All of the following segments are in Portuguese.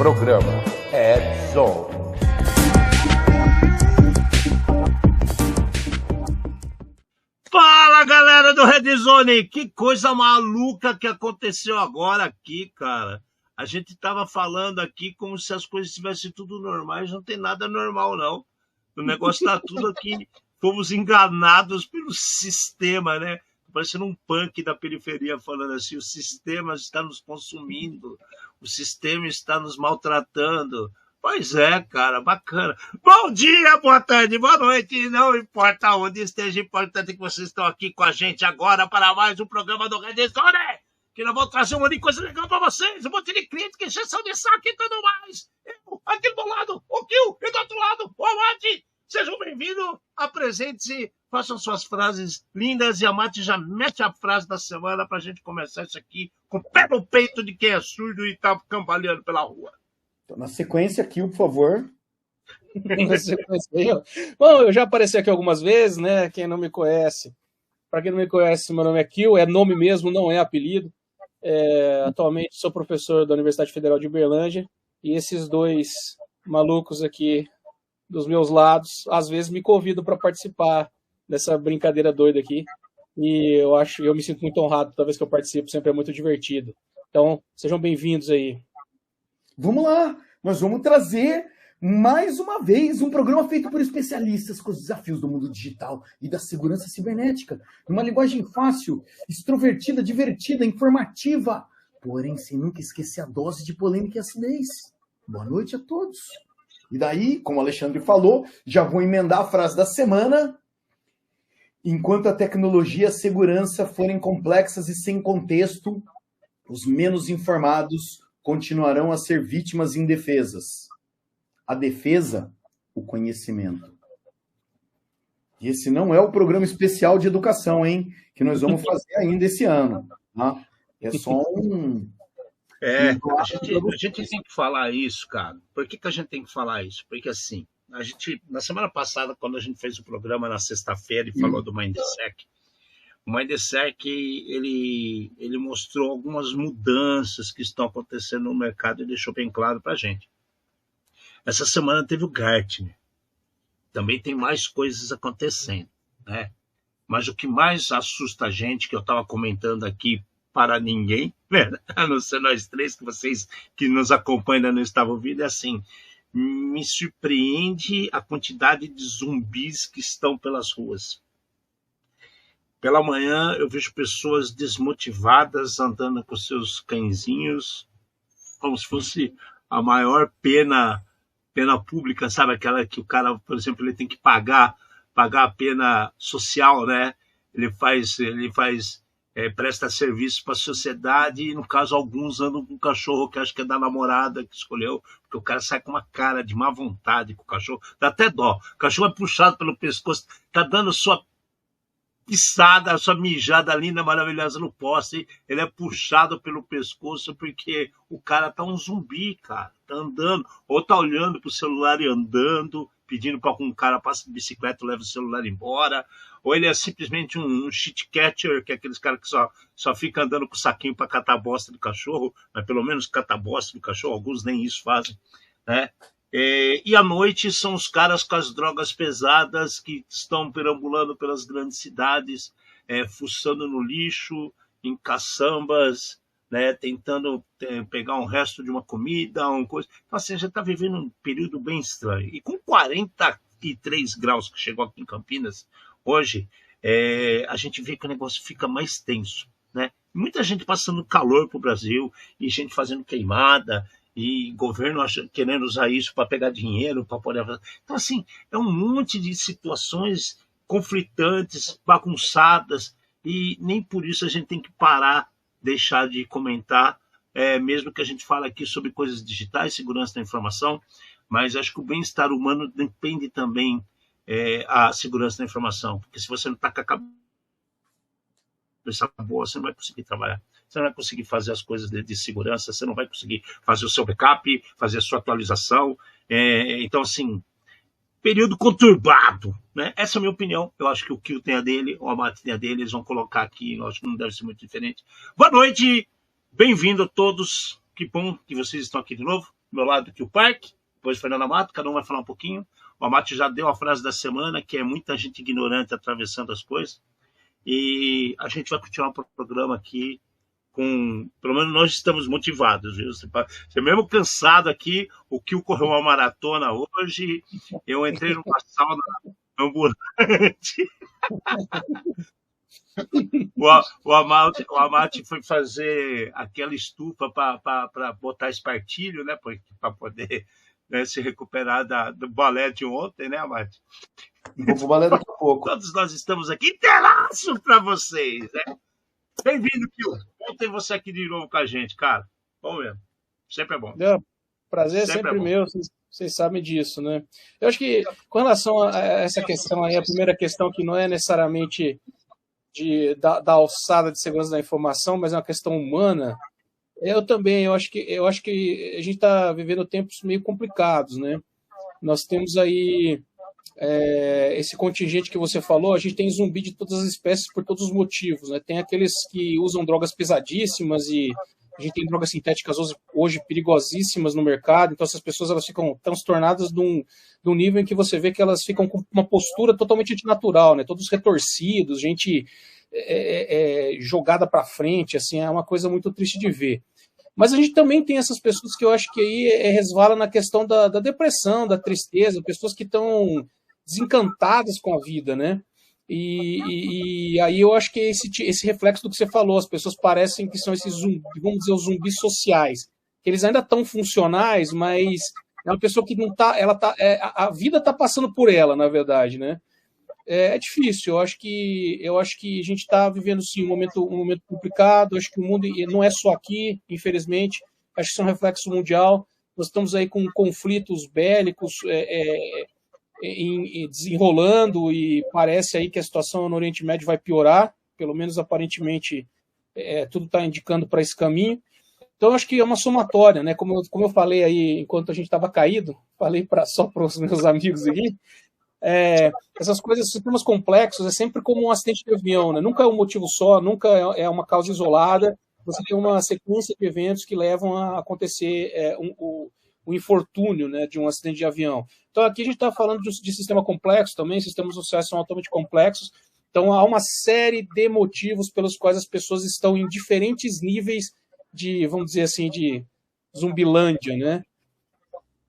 Programa Red Zone. Fala, galera do Red Zone! Que coisa maluca que aconteceu agora aqui, cara. A gente tava falando aqui como se as coisas estivessem tudo normais. Não tem nada normal, não. O negócio tá tudo aqui. Fomos enganados pelo sistema, né? Parecendo um punk da periferia falando assim, o sistema está nos consumindo, o sistema está nos maltratando. Pois é, cara, bacana. Bom dia, boa tarde, boa noite, não importa onde esteja, importante que vocês estão aqui com a gente agora para mais um programa do Red Zone, que nós vamos trazer um monte de coisa legal para vocês, um monte de crítica, injeção de saco e tudo mais. Eu, aqui do lado, o Kill, e do outro lado, o Amate. Sejam bem-vindos, apresente-se, façam suas frases lindas e a Mate já mete a frase da semana pra gente começar isso aqui com o pé no peito de quem é surdo e tá cambaleando pela rua. Então, na sequência aqui, por favor. Na sequência, bom, eu já apareci aqui algumas vezes, né? Quem não me conhece, para quem não me conhece, meu nome é Kill, é nome mesmo, não é apelido. Atualmente sou professor da Universidade Federal de Uberlândia e esses dois malucos aqui dos meus lados, às vezes me convidam para participar dessa brincadeira doida aqui. E eu me sinto muito honrado toda vez que eu participo, sempre é muito divertido. Então, sejam bem-vindos aí. Vamos lá, nós vamos trazer mais uma vez um programa feito por especialistas com os desafios do mundo digital e da segurança cibernética, numa linguagem fácil, extrovertida, divertida, informativa, porém sem nunca esquecer a dose de polêmica e acidez. Boa noite a todos. E daí, como o Alexandre falou, já vou emendar a frase da semana. Enquanto a tecnologia e a segurança forem complexas e sem contexto, os menos informados continuarão a ser vítimas indefesas. A defesa, o conhecimento. E esse não é o programa especial de educação, hein? Que nós vamos fazer ainda esse ano. Tá? É só um... A gente tem que falar isso, cara. Por que a gente tem que falar isso? Porque, assim, na semana passada, quando a gente fez o programa na sexta-feira e falou do Mindsec, o Mindsec, ele mostrou algumas mudanças que estão acontecendo no mercado e deixou bem claro pra gente. Essa semana teve o Gartner. Também tem mais coisas acontecendo, né? Mas o que mais assusta a gente, que eu estava comentando aqui, para ninguém, né? A não ser nós três, que vocês que nos acompanham ainda não estavam ouvindo, é assim, me surpreende a quantidade de zumbis que estão pelas ruas. Pela manhã eu vejo pessoas desmotivadas andando com seus cãezinhos, como se fosse a maior pena pública, sabe? Aquela que o cara, por exemplo, ele tem que pagar a pena social, né? Ele presta serviço para a sociedade e, no caso, alguns andam com um cachorro que acho que é da namorada que escolheu, porque o cara sai com uma cara de má vontade com o cachorro, dá até dó. O cachorro é puxado pelo pescoço, tá dando sua pisada, sua mijada linda, maravilhosa no poste, ele é puxado pelo pescoço porque o cara tá um zumbi, cara, tá andando, ou tá olhando pro celular e andando, pedindo para algum cara passe de bicicleta e leve o celular embora, ou ele é simplesmente um shit catcher, que é aqueles caras que só fica andando com o saquinho para catar a bosta do cachorro, mas pelo menos catar a bosta do cachorro, alguns nem isso fazem, né? E à noite são os caras com as drogas pesadas que estão perambulando pelas grandes cidades, fuçando no lixo, em caçambas, né, tentando pegar um resto de uma comida, uma coisa. Então, assim, a gente está vivendo um período bem estranho. E com 43 graus que chegou aqui em Campinas, hoje, a gente vê que o negócio fica mais tenso, né? Muita gente passando calor para o Brasil, e gente fazendo queimada, e governo querendo usar isso para pegar dinheiro, para poder... Então, assim, é um monte de situações conflitantes, bagunçadas, e nem por isso a gente tem que parar, deixar de comentar, mesmo que a gente fale aqui sobre coisas digitais, segurança da informação, mas acho que o bem-estar humano depende também a segurança da informação, porque se você não está com a cabeça boa, você não vai conseguir trabalhar, você não vai conseguir fazer as coisas de segurança, você não vai conseguir fazer o seu backup, fazer a sua atualização, então assim, período conturbado, né? Essa é a minha opinião, eu acho que o Kill tem a dele, o Amate tem a dele, eles vão colocar aqui, eu acho que não deve ser muito diferente. Boa noite, bem-vindo a todos, que bom que vocês estão aqui de novo, meu lado aqui o Parque, depois Fernando Amato, cada um vai falar um pouquinho. O Amato já deu a frase da semana, que é muita gente ignorante atravessando as coisas. E a gente vai continuar o programa aqui com... Pelo menos nós estamos motivados, viu? Você mesmo cansado aqui, o Kio correu uma maratona hoje, eu entrei numa sauna ambulante. O Amate foi fazer aquela estufa para botar espartilho, né? Para poder, né, se recuperar do balé de ontem, né, Amate? Vou pro balé daqui a pouco. Todos nós estamos aqui inteiraço para vocês, né? Bem-vindo, Kio. Ontem você aqui de novo com a gente, cara. Bom mesmo. Sempre é bom. Prazer sempre meu, vocês sabem disso, né? Eu acho que, com relação a essa questão aí, a primeira questão que não é necessariamente da alçada de segurança da informação, mas é uma questão humana, eu acho que a gente está vivendo tempos meio complicados, né? Nós temos aí esse contingente que você falou, a gente tem zumbi de todas as espécies por todos os motivos, né? Tem aqueles que usam drogas pesadíssimas e a gente tem drogas sintéticas hoje perigosíssimas no mercado, então essas pessoas elas ficam transtornadas de um nível em que você vê que elas ficam com uma postura totalmente antinatural, né? Todos retorcidos, gente jogada para frente, assim, é uma coisa muito triste de ver. Mas a gente também tem essas pessoas que eu acho que aí resvala na questão da depressão, da tristeza, pessoas que estão desencantadas com a vida, né? E aí eu acho que esse reflexo do que você falou, as pessoas parecem que são esses zumbis, vamos dizer, os zumbis sociais, que eles ainda estão funcionais, mas é uma pessoa que não tá, a vida está passando por ela, na verdade, né? É difícil, eu acho que a gente está vivendo sim um momento complicado, acho que o mundo não é só aqui, infelizmente, acho que isso é um reflexo mundial, nós estamos aí com conflitos bélicos desenrolando e parece aí que a situação no Oriente Médio vai piorar, pelo menos aparentemente tudo está indicando para esse caminho. Então acho que é uma somatória, né? Como eu falei aí enquanto a gente estava caído, falei só para os meus amigos aqui, essas coisas, sistemas complexos, é sempre como um acidente de avião, né? Nunca é um motivo só, nunca é uma causa isolada, você tem uma sequência de eventos que levam a acontecer o infortúnio, né, de um acidente de avião. Então aqui a gente está falando de sistema complexo também, sistemas sociais são altamente complexos, então há uma série de motivos pelos quais as pessoas estão em diferentes níveis de, vamos dizer assim, de zumbilândia, né?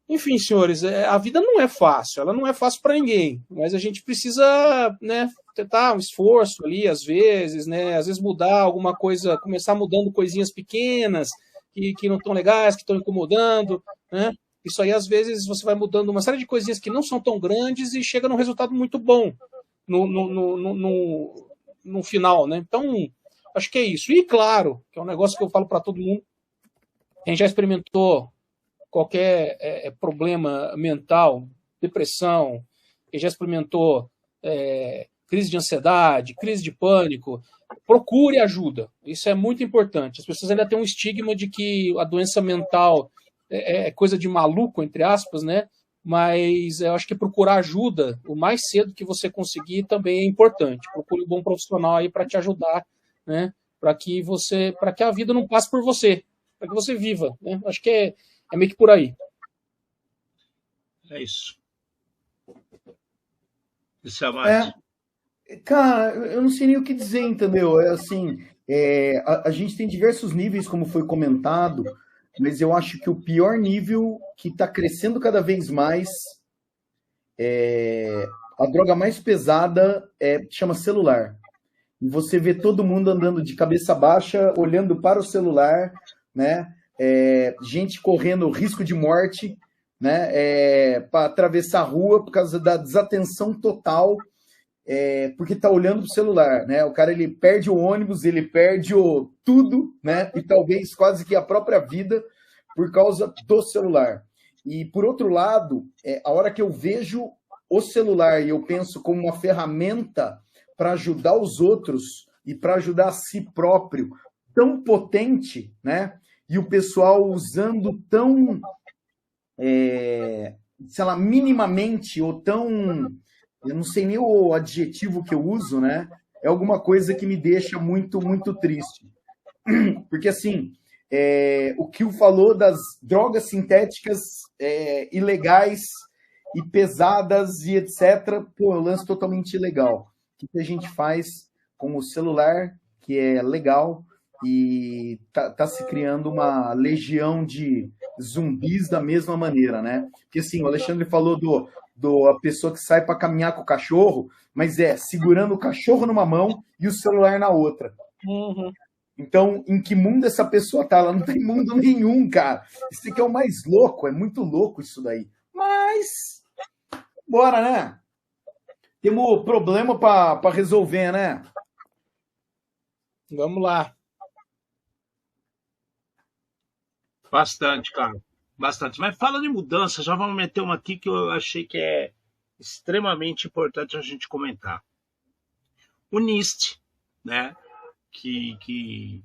Enfim, senhores, a vida não é fácil, ela não é fácil para ninguém, mas a gente precisa, né, tentar um esforço ali, às vezes, né, às vezes mudar alguma coisa, começar mudando coisinhas pequenas que não estão legais, que estão incomodando, né? Isso aí, às vezes, você vai mudando uma série de coisinhas que não são tão grandes e chega num resultado muito bom no final, né? Então, acho que é isso. E, claro, que é um negócio que eu falo para todo mundo, quem já experimentou qualquer problema mental, depressão, quem já experimentou crise de ansiedade, crise de pânico, procure ajuda. Isso é muito importante. As pessoas ainda têm um estigma de que a doença mental é coisa de maluco, entre aspas, né? Mas eu acho que procurar ajuda o mais cedo que você conseguir também é importante. Procure um bom profissional aí para te ajudar, né? Para que a vida não passe por você, para que você viva, né? Acho que é meio que por aí. É isso. Isso é mais. Cara, eu não sei nem o que dizer, entendeu? A gente tem diversos níveis, como foi comentado, mas eu acho que o pior nível que está crescendo cada vez mais a droga mais pesada chama celular. E você vê todo mundo andando de cabeça baixa, olhando para o celular, né? Gente correndo risco de morte, né? Para atravessar a rua por causa da desatenção total, porque está olhando para o celular, né? O cara ele perde o ônibus, ele perde tudo, né? E talvez quase que a própria vida por causa do celular. E por outro lado, a hora que eu vejo o celular e eu penso como uma ferramenta para ajudar os outros e para ajudar a si próprio, tão potente, né? E o pessoal usando tão, sei lá, minimamente ou tão, eu não sei nem o adjetivo que eu uso, né? É alguma coisa que me deixa muito, muito triste. Porque, assim, o Kill falou das drogas sintéticas ilegais e pesadas e etc. Pô, é um lance totalmente ilegal. O que a gente faz com o celular, que é legal, e tá se criando uma legião de zumbis da mesma maneira, né? Porque assim, o Alexandre falou a pessoa que sai para caminhar com o cachorro, mas segurando o cachorro numa mão e o celular na outra. Uhum. Então, em que mundo essa pessoa tá? Ela não tem mundo nenhum, cara. Isso aqui é o mais louco, é muito louco isso daí. Mas, bora, né? Temos problema para resolver, né? Vamos lá. Bastante, cara. Bastante. Mas fala de mudança, já vamos meter uma aqui que eu achei que é extremamente importante a gente comentar. O NIST, né? Que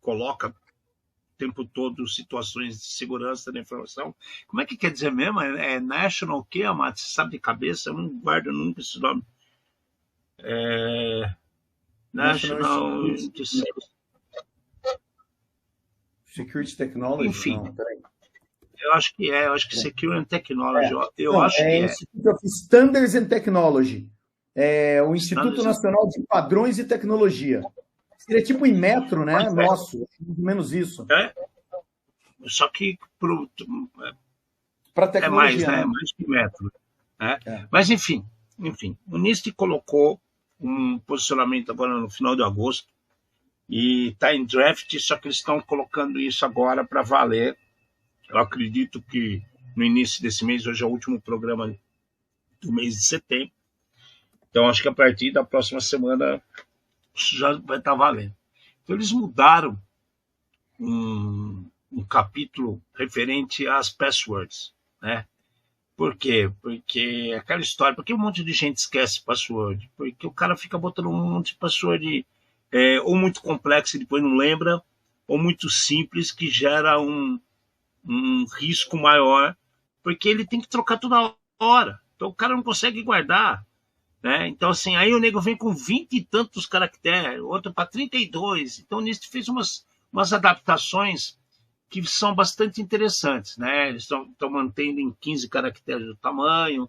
coloca o tempo todo situações de segurança da informação. Como é que quer dizer mesmo? É National o quê, Amado? Você sabe de cabeça? Eu não guardo nunca esse nome. National Security Technology? Enfim. Não, peraí. Eu acho que Security and Technology. Eu acho que é. Institute of Standards and Technology. O Instituto Nacional de Padrões e Tecnologia. Seria tipo em metro, né? Nosso, mais ou menos isso. Só que para tecnologia. É mais que metro. Né? Mas, enfim, o NIST colocou um posicionamento agora no final de agosto e está em draft, só que eles estão colocando isso agora para valer. Eu acredito que no início desse mês, hoje é o último programa do mês de setembro, então acho que a partir da próxima semana isso já vai estar valendo. Então eles mudaram um capítulo referente às passwords, né? Por quê? Porque aquela história, porque um monte de gente esquece password, porque o cara fica botando um monte de password ou muito complexo e depois não lembra, ou muito simples que gera um risco maior, porque ele tem que trocar toda hora, então o cara não consegue guardar, né? Então assim, aí o nego vem com 20 e tantos caracteres, outro para 32, então o NIST fez umas adaptações que são bastante interessantes, né? Eles estão mantendo em 15 caracteres o tamanho,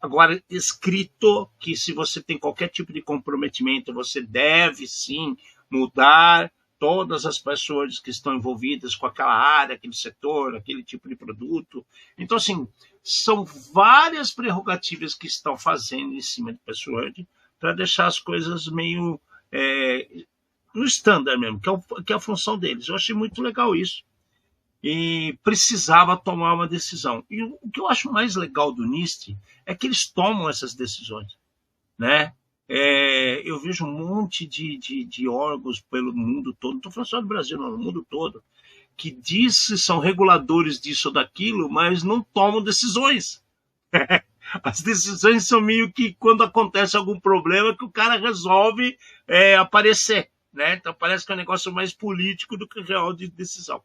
agora escrito que se você tem qualquer tipo de comprometimento, você deve sim mudar todas as passwords que estão envolvidas com aquela área, aquele setor, aquele tipo de produto. Então, assim, são várias prerrogativas que estão fazendo em cima de password para deixar as coisas meio no standard mesmo, que é a função deles. Eu achei muito legal isso. E precisava tomar uma decisão. E o que eu acho mais legal do NIST é que eles tomam essas decisões, né? Eu vejo um monte de órgãos pelo mundo todo, não estou falando só do Brasil, não, no mundo todo, que diz que são reguladores disso ou daquilo, mas não tomam decisões. As decisões são meio que quando acontece algum problema que o cara resolve aparecer, né? Então parece que é um negócio mais político do que real de decisão.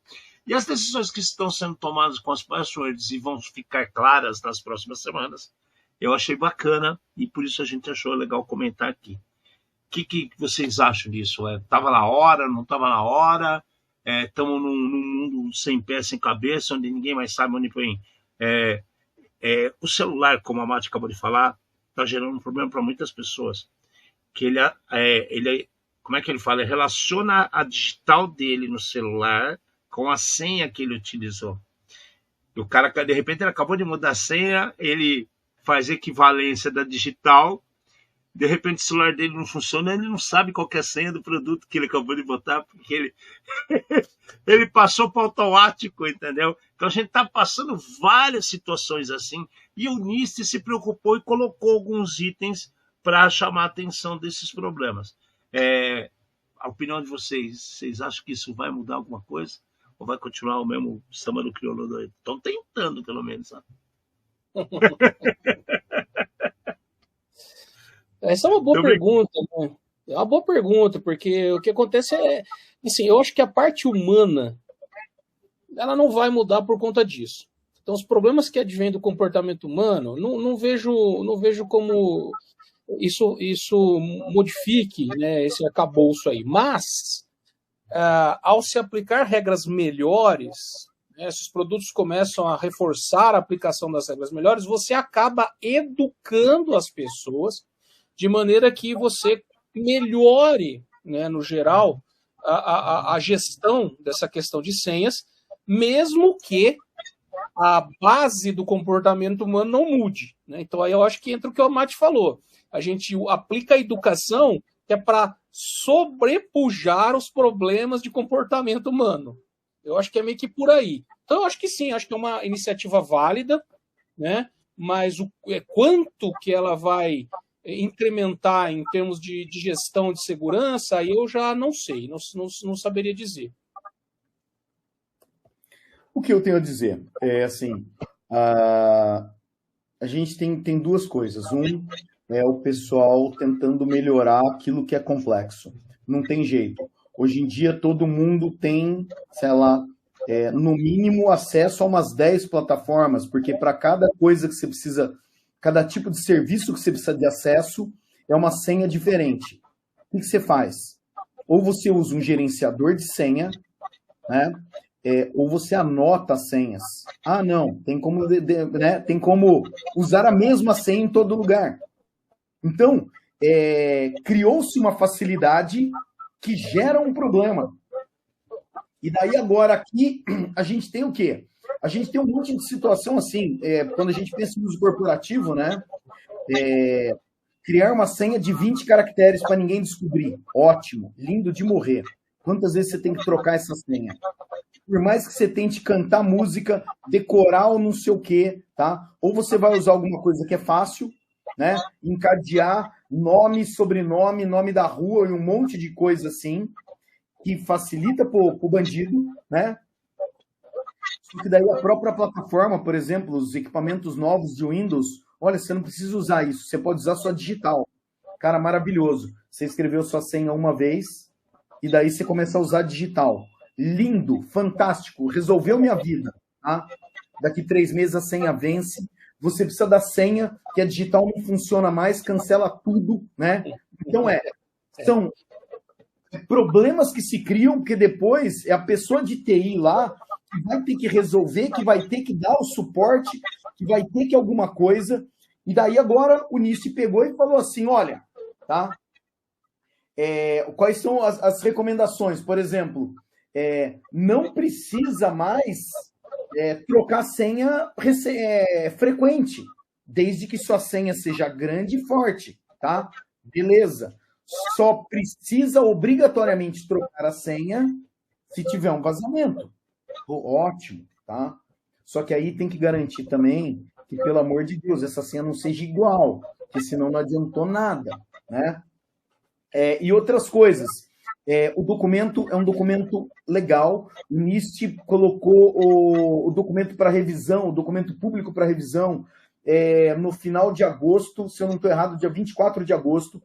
E as decisões que estão sendo tomadas com as passwords e vão ficar claras nas próximas semanas, eu achei bacana e por isso a gente achou legal comentar aqui. O que vocês acham disso? Estava na hora, não estava na hora? Estamos num mundo sem pé, sem cabeça, onde ninguém mais sabe onde põe. O celular, como a Mati acabou de falar, está gerando um problema para muitas pessoas. Que ele como é que ele fala? Relaciona a digital dele no celular com a senha que ele utilizou. E o cara, de repente, ele acabou de mudar a senha, ele faz equivalência da digital, de repente o celular dele não funciona, ele não sabe qual que é a senha do produto que ele acabou de botar, porque ele passou para o automático, entendeu? Então a gente está passando várias situações assim, e o NIST se preocupou e colocou alguns itens para chamar a atenção desses problemas. A opinião de vocês acham que isso vai mudar alguma coisa? Ou vai continuar o mesmo samba do crioulo doido? Estão tentando, pelo menos, sabe? Essa é uma boa pergunta, né? É uma boa pergunta, porque o que acontece assim, eu acho que a parte humana ela não vai mudar por conta disso. Então, os problemas que advêm do comportamento humano, não vejo como isso modifique, né, esse arcabouço aí. Mas ao se aplicar regras melhores, né, esses produtos começam a reforçar a aplicação das regras melhores, você acaba educando as pessoas de maneira que você melhore, né, no geral, a gestão dessa questão de senhas, mesmo que a base do comportamento humano não mude, né? Então, aí eu acho que entra o que o Mate falou. A gente aplica a educação que é para sobrepujar os problemas de comportamento humano. Eu acho que é meio que por aí. Então, eu acho que sim, acho que é uma iniciativa válida, né? Mas quanto que ela vai incrementar em termos de gestão de segurança, aí eu já não sei, não saberia dizer. O que eu tenho a dizer é assim, a gente tem duas coisas. Um é o pessoal tentando melhorar aquilo que é complexo. Não tem jeito. Hoje em dia todo mundo tem, sei lá, no mínimo acesso a umas 10 plataformas, porque para cada coisa que você precisa, cada tipo de serviço que você precisa de acesso, é uma senha diferente. O que você faz? Ou você usa um gerenciador de senha, né? Ou você anota as senhas. Ah, não, tem como, né? Tem como usar a mesma senha em todo lugar. Então, criou-se uma facilidade que gera um problema. E daí agora aqui a gente tem o quê? A gente tem um monte de situação assim, quando a gente pensa em uso corporativo, né? Criar uma senha de 20 caracteres para ninguém descobrir. Ótimo, lindo de morrer. Quantas vezes você tem que trocar essa senha? Por mais que você tente cantar música, decorar ou não sei o quê, tá? Ou você vai usar alguma coisa que é fácil, né? Encadear nome, sobrenome, nome da rua e um monte de coisa assim, que facilita pro bandido, né? Só que daí a própria plataforma, por exemplo, os equipamentos novos de Windows, olha, você não precisa usar isso, você pode usar só digital. Cara, maravilhoso. Você escreveu sua senha uma vez e daí você começa a usar digital. Lindo, fantástico, resolveu minha vida. Tá? Daqui 3 meses a senha vence. Você precisa da senha, que a digital não funciona mais, cancela tudo, né? Então são problemas que se criam, porque depois é a pessoa de TI lá que vai ter que resolver, que vai ter que dar o suporte, que vai ter que alguma coisa. E daí agora o NIST pegou e falou assim, olha, tá? Quais são as recomendações? Por exemplo, não precisa mais trocar senha frequente, desde que sua senha seja grande e forte, tá? Beleza. Só precisa obrigatoriamente trocar a senha se tiver um vazamento. Ótimo, tá? Só que aí tem que garantir também que, pelo amor de Deus, essa senha não seja igual, porque senão não adiantou nada, né? E outras coisas. O documento é um documento legal. O NIST colocou o documento para revisão, o documento público para revisão, no final de agosto, se eu não estou errado, dia 24 de agosto.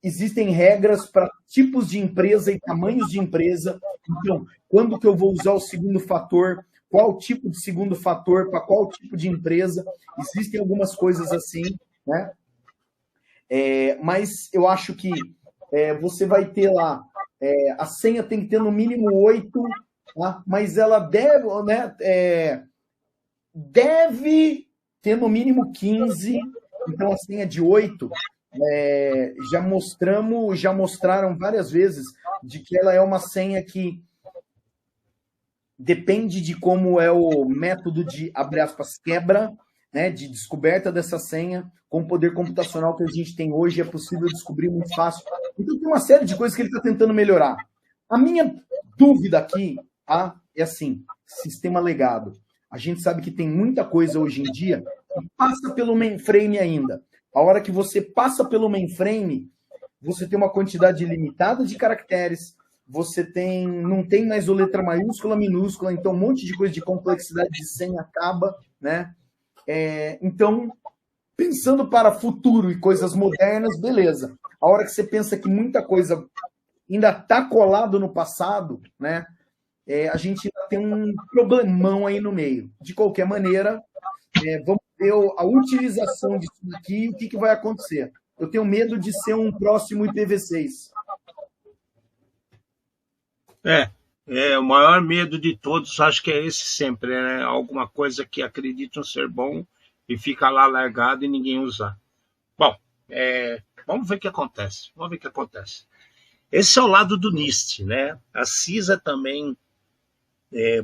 Existem regras para tipos de empresa e tamanhos de empresa. Então, quando que eu vou usar o segundo fator? Qual tipo de segundo fator para qual tipo de empresa? Existem algumas coisas assim, né? Mas eu acho que você vai ter lá, a senha tem que ter no mínimo 8, tá? Mas ela deve, né, deve ter no mínimo 15, então a senha de 8, já mostraram várias vezes de que ela é uma senha que depende de como é o método de, abre aspas, quebra, né, de descoberta dessa senha. Com o poder computacional que a gente tem hoje, é possível descobrir muito fácil. Então tem uma série de coisas que ele está tentando melhorar. A minha dúvida aqui, tá, é assim, sistema legado. A gente sabe que tem muita coisa hoje em dia que passa pelo mainframe ainda. A hora que você passa pelo mainframe, você tem uma quantidade limitada de caracteres, você não tem mais o letra maiúscula, minúscula, então um monte de coisa de complexidade de senha acaba, né? Então, pensando para futuro e coisas modernas, beleza. A hora que você pensa que muita coisa ainda está colado no passado, né? A gente ainda tem um problemão aí no meio. De qualquer maneira, vamos ver a utilização disso aqui e o que vai acontecer. Eu tenho medo de ser um próximo IPv6. O maior medo de todos, acho que é esse sempre, né? Alguma coisa que acreditam ser bom e fica lá largado e ninguém usar. Bom, vamos ver o que acontece. Vamos ver o que acontece. Esse é o lado do NIST, né? A CISA também,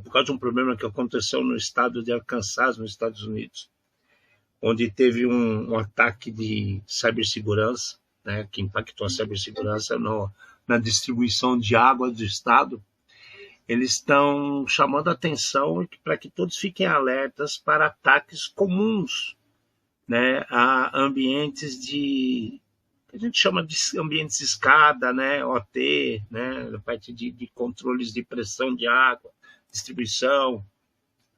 por causa de um problema que aconteceu no estado de Arkansas, nos Estados Unidos, onde teve um ataque de cibersegurança, né, que impactou a cibersegurança na distribuição de água do estado. Eles estão chamando a atenção para que todos fiquem alertas para ataques comuns, né, a ambientes que a gente chama de ambientes de escada, né, OT, né, a parte de controles de pressão de água, distribuição,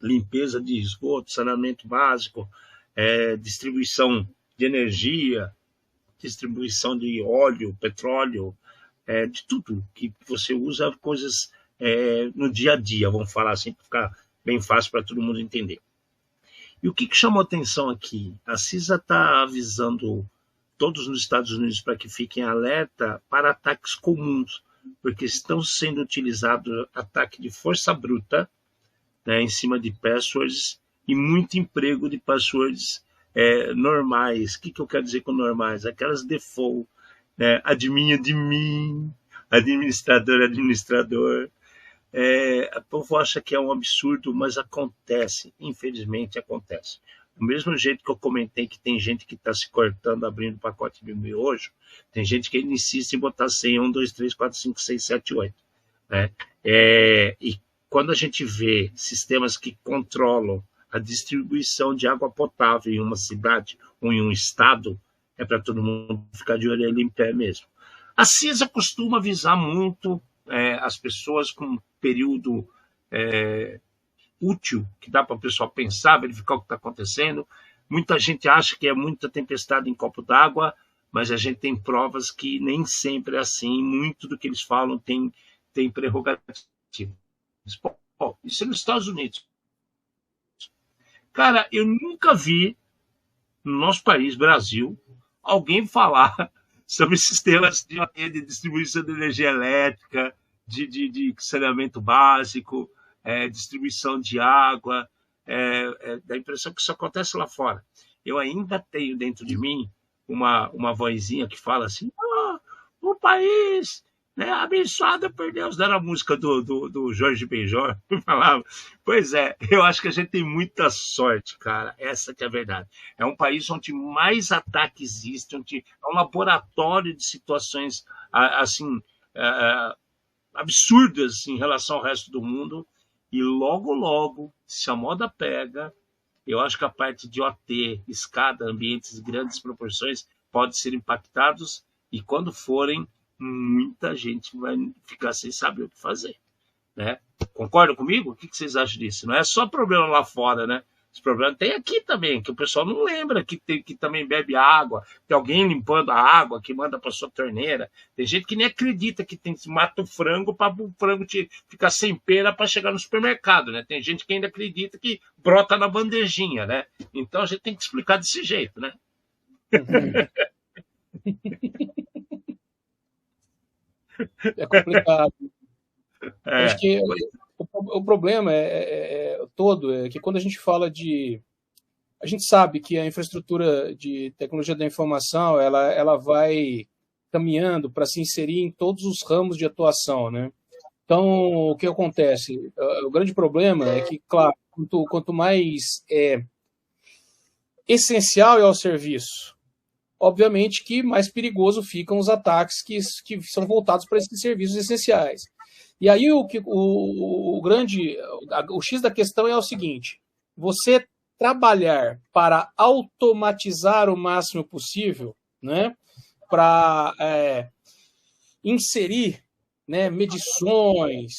limpeza de esgoto, saneamento básico, distribuição de energia, distribuição de óleo, petróleo, de tudo que você usa, coisas no dia a dia, vamos falar assim, para ficar bem fácil para todo mundo entender. E o que chamou atenção aqui? A CISA está avisando todos nos Estados Unidos para que fiquem alerta para ataques comuns, porque estão sendo utilizados ataque de força bruta, né, em cima de passwords e muito emprego de passwords normais. O que eu quero dizer com normais? Aquelas default, né, admin, administrador. O povo acha que é um absurdo, mas acontece, infelizmente acontece. Do mesmo jeito que eu comentei que tem gente que está se cortando abrindo pacote de miojo, tem gente que insiste em botar senha 1, 2, 3, 4, 5, 6, 7, 8. Né? E quando a gente vê sistemas que controlam a distribuição de água potável em uma cidade ou em um estado, é para todo mundo ficar de orelha em pé mesmo. A CISA costuma avisar muito as pessoas com um período útil, que dá para o pessoal pensar, verificar o que está acontecendo. Muita gente acha que é muita tempestade em copo d'água, mas a gente tem provas que nem sempre é assim. Muito do que eles falam tem prerrogativa. Isso é nos Estados Unidos. Cara, eu nunca vi no nosso país, Brasil, alguém falar sobre sistemas de distribuição de energia elétrica, de saneamento básico, distribuição de água. Dá a impressão que isso acontece lá fora. Eu ainda tenho dentro de mim uma vozinha que fala assim: o país, né, abençoado por Deus. Era a música do Jorge Benjor. Falava. Pois eu acho que a gente tem muita sorte, cara. Essa que é a verdade. É um país onde mais ataques existem, onde é um laboratório de situações assim absurdas em relação ao resto do mundo. E logo, se a moda pega, eu acho que a parte de OT, escada, ambientes de grandes proporções, pode ser impactados, e quando forem, muita gente vai ficar sem saber o que fazer. Né? Concordam comigo? O que vocês acham disso? Não é só problema lá fora, né? Esse problema tem aqui também, que o pessoal não lembra que também bebe água, tem alguém limpando a água que manda para sua torneira. Tem gente que nem acredita que mata o frango para o frango ficar sem pera para chegar no supermercado, né? Tem gente que ainda acredita que brota na bandejinha, né? Então a gente tem que explicar desse jeito, né? É complicado. Acho que o problema todo é que quando a gente fala a gente sabe que a infraestrutura de tecnologia da informação ela vai caminhando para se inserir em todos os ramos de atuação, né? Então, o que acontece? O grande problema é que, claro, quanto mais essencial é o serviço, obviamente que mais perigoso ficam os ataques que são voltados para esses serviços essenciais. E aí o X da questão é o seguinte: você trabalhar para automatizar o máximo possível, né, para inserir, né, medições,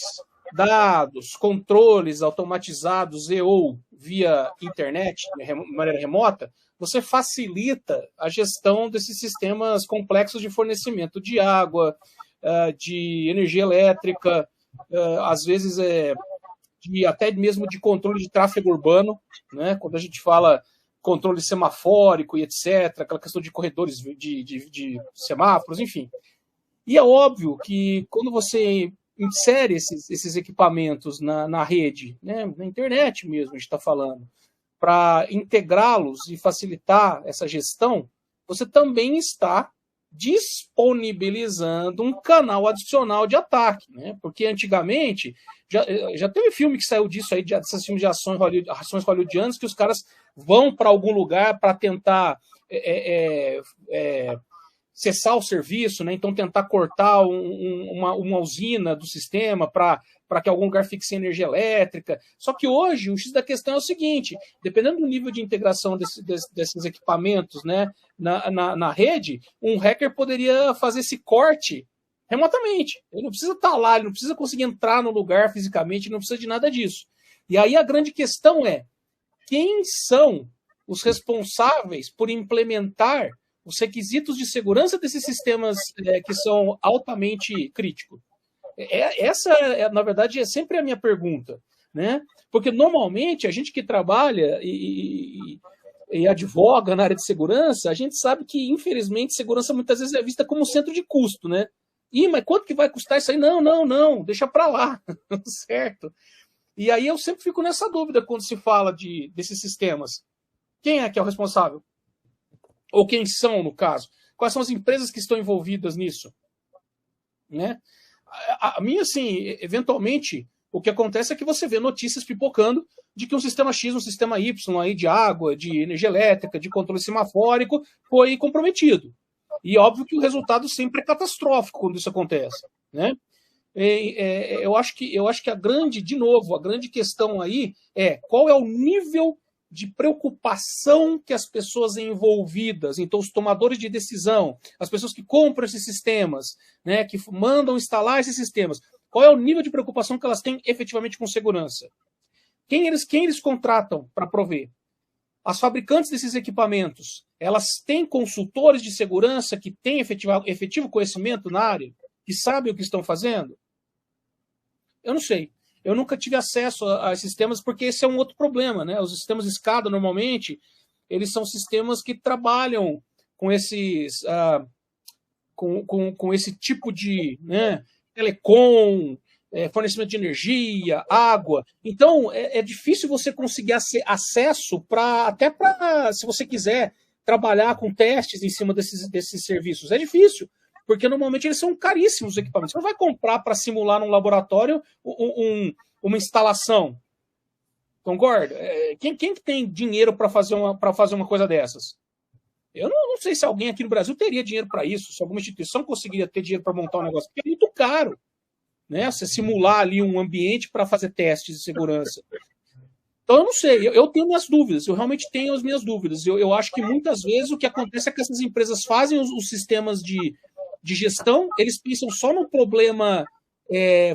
dados, controles automatizados ou via internet, de maneira remota, você facilita a gestão desses sistemas complexos de fornecimento de água, de energia elétrica, às vezes até mesmo de controle de tráfego urbano, né? Quando a gente fala controle semafórico e etc., aquela questão de corredores de semáforos, enfim. E é óbvio que quando você insere esses equipamentos na rede, né, na internet mesmo, a gente está falando, para integrá-los e facilitar essa gestão, você também está disponibilizando um canal adicional de ataque, né? Porque antigamente já teve filme que saiu disso aí, desses filmes de ações hollywoodianas, que os caras vão para algum lugar para tentar cessar o serviço, né? Então tentar cortar uma usina do sistema para que algum lugar fique sem energia elétrica. Só que hoje o X da questão é o seguinte: dependendo do nível de integração desses equipamentos, né, na rede, um hacker poderia fazer esse corte remotamente. Ele não precisa estar lá, ele não precisa conseguir entrar no lugar fisicamente, não precisa de nada disso. E aí a grande questão é: quem são os responsáveis por implementar os requisitos de segurança desses sistemas que são altamente críticos? Essa, na verdade, é sempre a minha pergunta, né? Porque, normalmente, a gente que trabalha e advoga na área de segurança, a gente sabe que, infelizmente, segurança muitas vezes é vista como centro de custo, né? Mas quanto que vai custar isso aí? Não, deixa para lá, certo? E aí eu sempre fico nessa dúvida quando se fala desses sistemas. Quem é que é o responsável? Ou quem são, no caso? Quais são as empresas que estão envolvidas nisso? Né? A mim, assim, eventualmente, o que acontece é que você vê notícias pipocando de que um sistema X, um sistema Y aí de água, de energia elétrica, de controle semafórico foi comprometido. E óbvio que o resultado sempre é catastrófico quando isso acontece, né? Eu acho que a grande questão aí é qual é o nível de preocupação que as pessoas envolvidas, então os tomadores de decisão, as pessoas que compram esses sistemas, né, que mandam instalar esses sistemas, qual é o nível de preocupação que elas têm efetivamente com segurança? Quem eles contratam para prover? As fabricantes desses equipamentos, elas têm consultores de segurança que têm efetivo conhecimento na área, que sabem o que estão fazendo? Eu não sei. Eu nunca tive acesso a sistemas, porque esse é um outro problema, né? Os sistemas SCADA, normalmente, eles são sistemas que trabalham com esses com esse tipo de, né, telecom, fornecimento de energia, água. Então, é difícil você conseguir acesso até para, se você quiser trabalhar com testes em cima desses serviços. É difícil, porque normalmente eles são caríssimos, os equipamentos. Você não vai comprar para simular num laboratório uma instalação. Concorda? Quem tem dinheiro para fazer uma coisa dessas? Eu não sei se alguém aqui no Brasil teria dinheiro para isso, se alguma instituição conseguiria ter dinheiro para montar um negócio, porque é muito caro, né? Você simular ali um ambiente para fazer testes de segurança. Então, eu não sei, eu tenho minhas dúvidas, eu realmente tenho as minhas dúvidas. Eu acho que muitas vezes o que acontece é que essas empresas fazem os sistemas de gestão, eles pensam só no problema,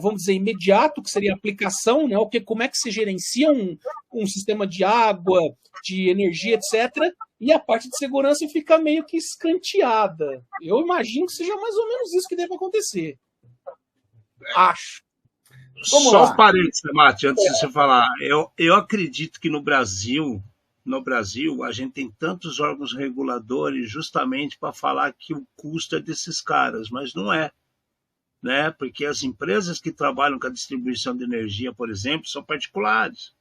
vamos dizer, imediato, que seria a aplicação, né? Como é que se gerencia um sistema de água, de energia, etc., e a parte de segurança fica meio que escanteada. Eu imagino que seja mais ou menos isso que deve acontecer. Acho. Só um parênteses, Mate, antes de você falar. Eu acredito que no Brasil, a gente tem tantos órgãos reguladores justamente para falar que o custo é desses caras, mas não é. Né? Porque as empresas que trabalham com a distribuição de energia, por exemplo, são particulares.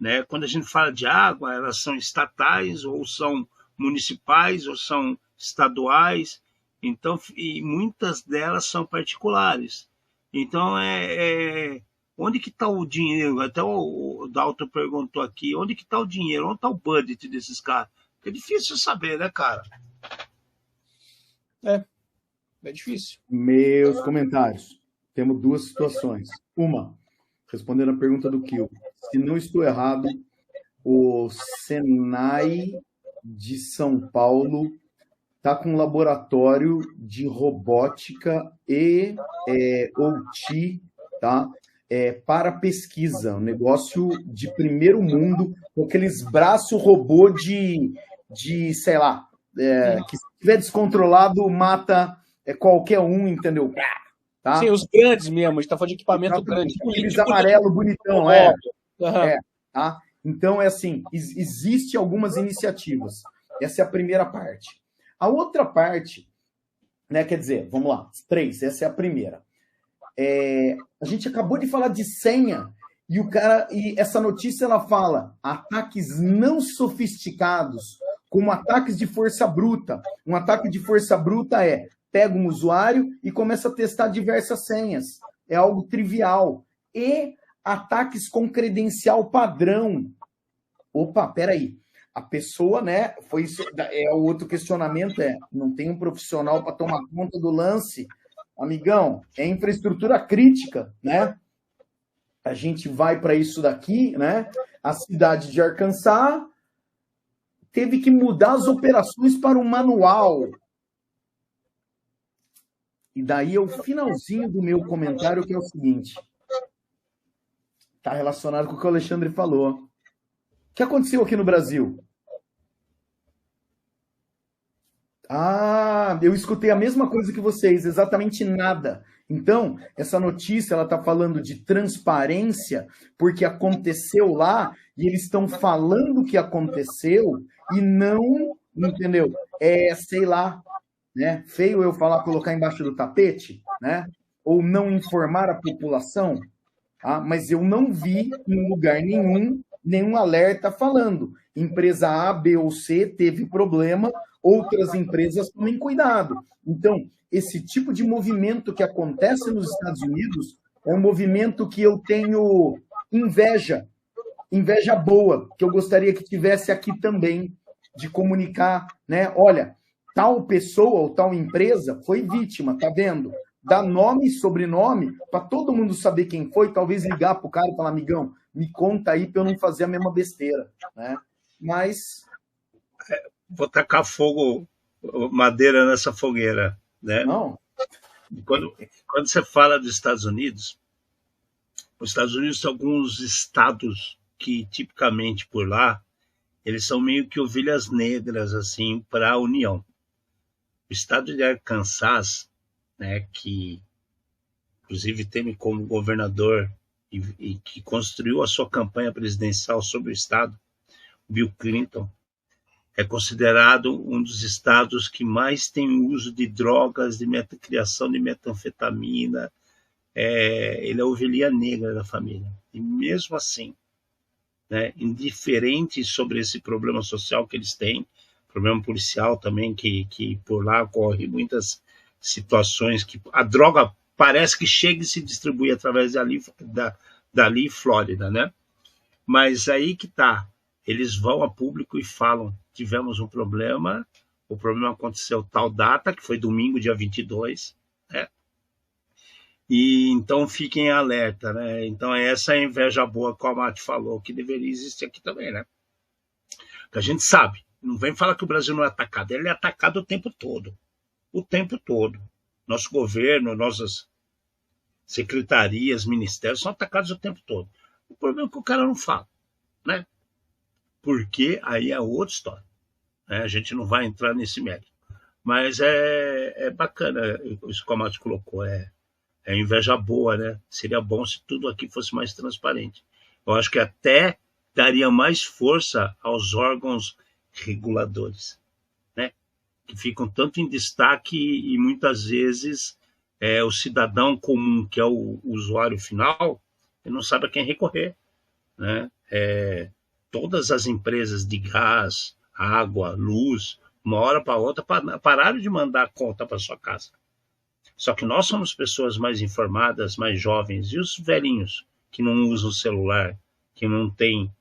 Né? Quando a gente fala de água, elas são estatais, ou são municipais, ou são estaduais, então, e muitas delas são particulares. Então, onde que está o dinheiro? Até o Dalton perguntou aqui, onde que está o dinheiro? Onde está o budget desses caras? É difícil saber, né, cara? É difícil. Meus comentários. Temos duas situações. Uma, respondendo a pergunta do Kio. Se não estou errado, o Senai de São Paulo está com um laboratório de robótica e OT, tá? Para pesquisa, um negócio de primeiro mundo, com aqueles braços robô de sei lá, que se estiver descontrolado, mata qualquer um, entendeu? Tá? Sim, os grandes mesmo, a gente está falando de equipamento grande. Aqueles amarelo bonitão, tá? Então, assim, existe algumas iniciativas. Essa é a primeira parte. A outra parte, né, quer dizer, vamos lá, 3, essa é a primeira. A gente acabou de falar de senha e essa notícia ela fala ataques não sofisticados, como ataques de força bruta. Um ataque de força bruta pega um usuário e começa a testar diversas senhas. É algo trivial. E ataques com credencial padrão. Opa, peraí. A pessoa, né? O outro questionamento não tem um profissional para tomar conta do lance. Amigão, é infraestrutura crítica, né? A gente vai para isso daqui, né? A cidade de Arkansas teve que mudar as operações para um manual. E daí é o finalzinho do meu comentário, que é o seguinte. Está relacionado com o que o Alexandre falou. O que aconteceu aqui no Brasil? Eu escutei a mesma coisa que vocês, exatamente nada. Então, essa notícia, ela está falando de transparência, porque aconteceu lá, e eles estão falando que aconteceu, e não, entendeu? Sei lá, né? Feio eu falar, colocar embaixo do tapete, né? Ou não informar a população, tá? Mas eu não vi em lugar nenhum alerta falando. Empresa A, B ou C teve problema, outras empresas tomem cuidado. Então, esse tipo de movimento que acontece nos Estados Unidos é um movimento que eu tenho inveja boa, que eu gostaria que tivesse aqui também, de comunicar, né? Olha, tal pessoa ou tal empresa foi vítima, tá vendo? Dá nome e sobrenome para todo mundo saber quem foi, talvez ligar para o cara e falar, amigão, me conta aí para eu não fazer a mesma besteira, né? Mas... Vou tacar fogo, madeira nessa fogueira, né? Não. Quando você fala dos Estados Unidos, os Estados Unidos tem alguns estados que, tipicamente por lá, eles são meio que ovelhas negras, assim, para a União. O estado de Arkansas, né, que inclusive teme como governador e que construiu a sua campanha presidencial sobre o estado, Bill Clinton, é considerado um dos estados que mais tem uso de drogas, de criação de metanfetamina. Ele é a ovelha negra da família. E mesmo assim, né, indiferente sobre esse problema social que eles têm, problema policial também, que por lá ocorre muitas situações que a droga parece que chega e se distribui através dali Flórida, né? Mas aí que tá. Eles vão a público e falam, tivemos um problema, o problema aconteceu tal data, que foi domingo, dia 22, né? E então fiquem alerta, né? Então essa é a inveja boa que o Amati falou, que deveria existir aqui também, né? Que a gente sabe, não vem falar que o Brasil não é atacado, ele é atacado o tempo todo. O tempo todo. Nosso governo, nossas secretarias, ministérios são atacados o tempo todo. O problema é que o cara não fala, né? Porque aí é outra história, né? A gente não vai entrar nesse mérito. Mas é bacana isso que o Amati colocou, é inveja boa, né? Seria bom se tudo aqui fosse mais transparente. Eu acho que até daria mais força aos órgãos reguladores, né? Que ficam tanto em destaque e muitas vezes o cidadão comum, que é o usuário final, ele não sabe a quem recorrer, né? Todas as empresas de gás, água, luz, uma hora para outra, pararam de mandar conta para sua casa. Só que nós somos pessoas mais informadas, mais jovens, e os velhinhos que não usam celular, que não têm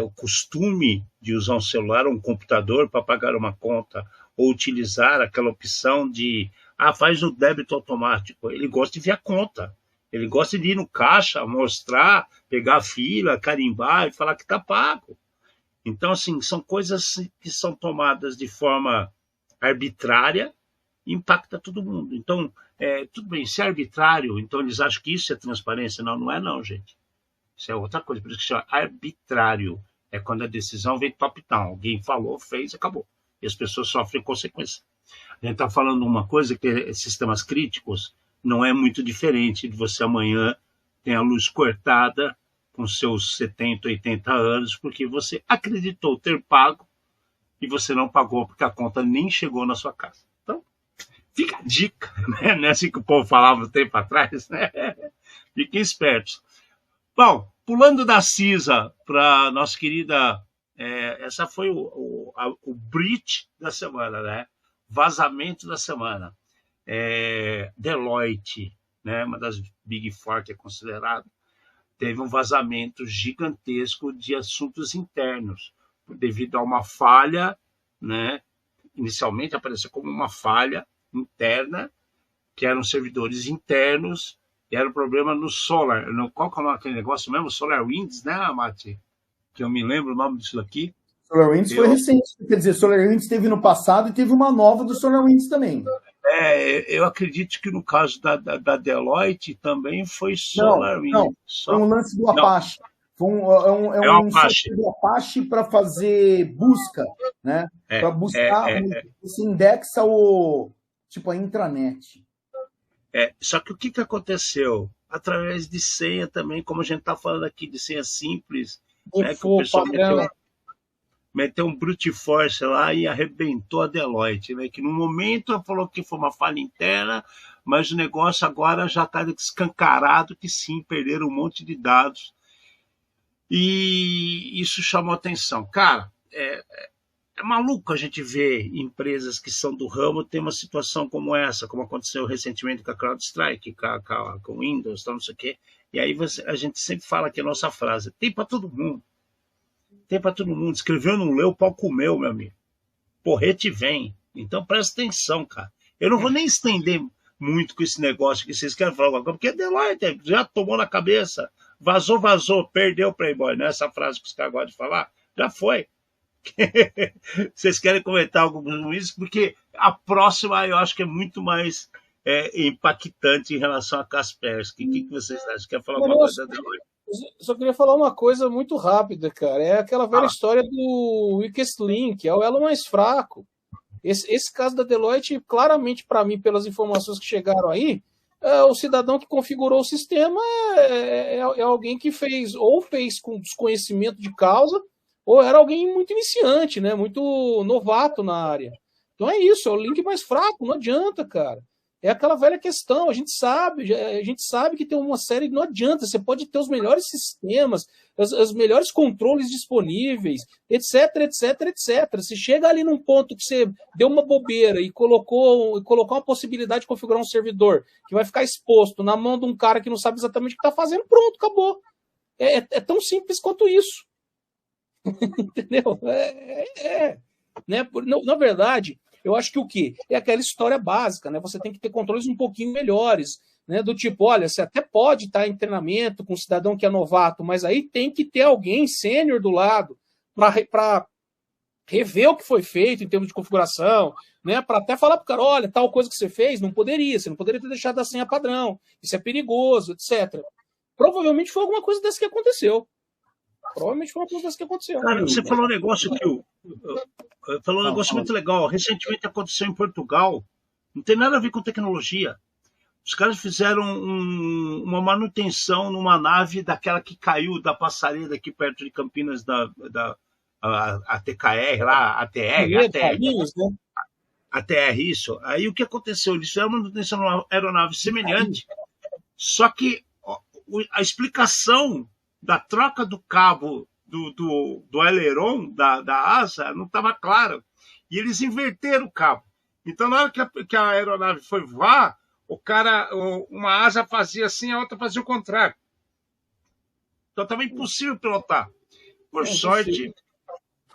o costume de usar um celular ou um computador para pagar uma conta, ou utilizar aquela opção de faz o débito automático. Ele gosta de ver a conta. Ele gosta de ir no caixa, mostrar, pegar a fila, carimbar e falar que está pago. Então, assim, são coisas que são tomadas de forma arbitrária e impacta todo mundo. Então, tudo bem, se é arbitrário, então eles acham que isso é transparência. Não, não é não, gente. Isso é outra coisa. Por isso que chama arbitrário. É quando a decisão vem top-down. Alguém falou, fez, acabou. E as pessoas sofrem consequências. A gente está falando uma coisa que sistemas críticos não é muito diferente de você amanhã ter a luz cortada com seus 70, 80 anos, porque você acreditou ter pago e você não pagou porque a conta nem chegou na sua casa. Então, Fica a dica, né? Não é assim que o povo falava um tempo atrás, né? Fiquem espertos. Bom, pulando da CISA para nossa querida... essa foi o breach da semana, né? Vazamento da semana. Deloitte, né? Uma das Big Four que é considerado, teve um vazamento gigantesco de assuntos internos, devido a uma falha, né? Inicialmente apareceu como uma falha interna, que eram servidores internos, e era um problema no Solar. Qual que é aquele negócio mesmo? SolarWinds, né, Mati? Que eu me lembro o nome disso daqui. SolarWinds foi recente. Quer dizer, SolarWinds teve no passado e teve uma nova do SolarWinds também. Eu acredito que no caso da Deloitte também foi SolarWinds. Não, foi um lance do Apache. Foi um Apache. do Apache para fazer busca, né? Para buscar, você indexa a intranet. Só que o que aconteceu? Através de senha também, como a gente está falando aqui, de senha simples, né, que o pessoal meteu um brute force lá e arrebentou a Deloitte, né, que no momento falou que foi uma falha interna, mas o negócio agora já está escancarado que sim, perderam um monte de dados. E isso chamou atenção. Cara, é maluco a gente ver empresas que são do ramo ter uma situação como essa, como aconteceu recentemente com a CrowdStrike, com o Windows, não sei o quê. E aí a gente sempre fala aqui a nossa frase, tem para todo mundo. Tem para todo mundo. Escreveu, não leu, o pau comeu, meu amigo. Porrete vem. Então presta atenção, cara. Eu não vou nem estender muito com esse negócio que vocês querem falar, porque a Deloitte já tomou na cabeça. Vazou, perdeu o Playboy, né? Essa frase que os caras gostam de falar, já foi. Vocês querem comentar algo com isso? Porque a próxima eu acho que é muito mais impactante em relação a Kaspersky. O que vocês acham? Quer falar alguma coisa da Deloitte? Só queria falar uma coisa muito rápida, cara. É aquela velha história do weakest link, é o elo mais fraco. Esse caso da Deloitte, claramente para mim, pelas informações que chegaram aí, o cidadão que configurou o sistema é alguém que fez com desconhecimento de causa, ou era alguém muito iniciante, né? Muito novato na área. Então é isso, é o link mais fraco, não adianta, cara. É aquela velha questão, a gente sabe que tem uma série, não adianta, você pode ter os melhores sistemas, os melhores controles disponíveis, etc, etc, etc. Se chega ali num ponto que você deu uma bobeira e colocou uma possibilidade de configurar um servidor que vai ficar exposto na mão de um cara que não sabe exatamente o que está fazendo, pronto, acabou. É tão simples quanto isso. Entendeu? Né? Na verdade, eu acho que o quê? É aquela história básica, né? Você tem que ter controles um pouquinho melhores, né? Do tipo, olha, você até pode estar em treinamento com um cidadão que é novato, mas aí tem que ter alguém sênior do lado para rever o que foi feito em termos de configuração, né? Para até falar para o cara, olha, tal coisa que você fez, você não poderia ter deixado a senha padrão, isso é perigoso, etc. Provavelmente foi alguma coisa dessa que aconteceu. Cara, você falou um negócio falou um negócio muito legal. Recentemente aconteceu em Portugal. Não tem nada a ver com tecnologia. Os caras fizeram uma manutenção numa nave daquela que caiu da passarela aqui perto de Campinas, a TKR lá, ATR, isso. Aí o que aconteceu? Eles fizeram uma manutenção numa aeronave semelhante, só que a explicação da troca do cabo do aileron da asa não estava clara. E eles inverteram o cabo. Então, na hora que a aeronave foi voar, uma asa fazia assim, a outra fazia o contrário. Então, estava impossível pilotar. Por sorte,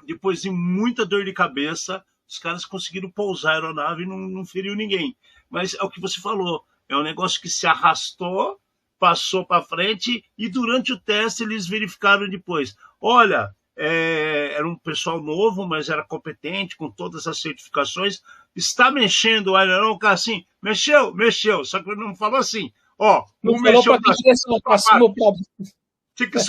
depois de muita dor de cabeça, os caras conseguiram pousar a aeronave e não feriu ninguém. Mas é o que você falou. É um negócio que se arrastou, passou para frente e durante o teste eles verificaram depois. Olha, era um pessoal novo, mas era competente, com todas as certificações. Está mexendo o aileron, o cara assim, mexeu. Só que ele não falou assim, não mexeu para cima. Tinha que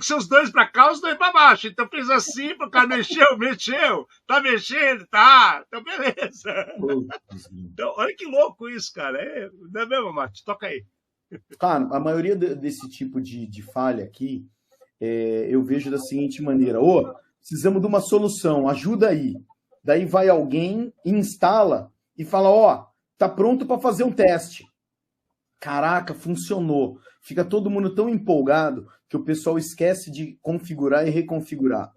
ser os dois para cá, os dois para baixo. Então fez assim, o cara mexeu. Tá mexendo, tá. Então beleza. Então, olha que louco isso, cara. Não é mesmo, Mate? Toca aí. Cara, a maioria desse tipo de falha aqui, eu vejo da seguinte maneira: precisamos de uma solução, ajuda aí. Daí vai alguém, instala e fala: tá pronto para fazer um teste. Caraca, funcionou. Fica todo mundo tão empolgado que o pessoal esquece de configurar e reconfigurar.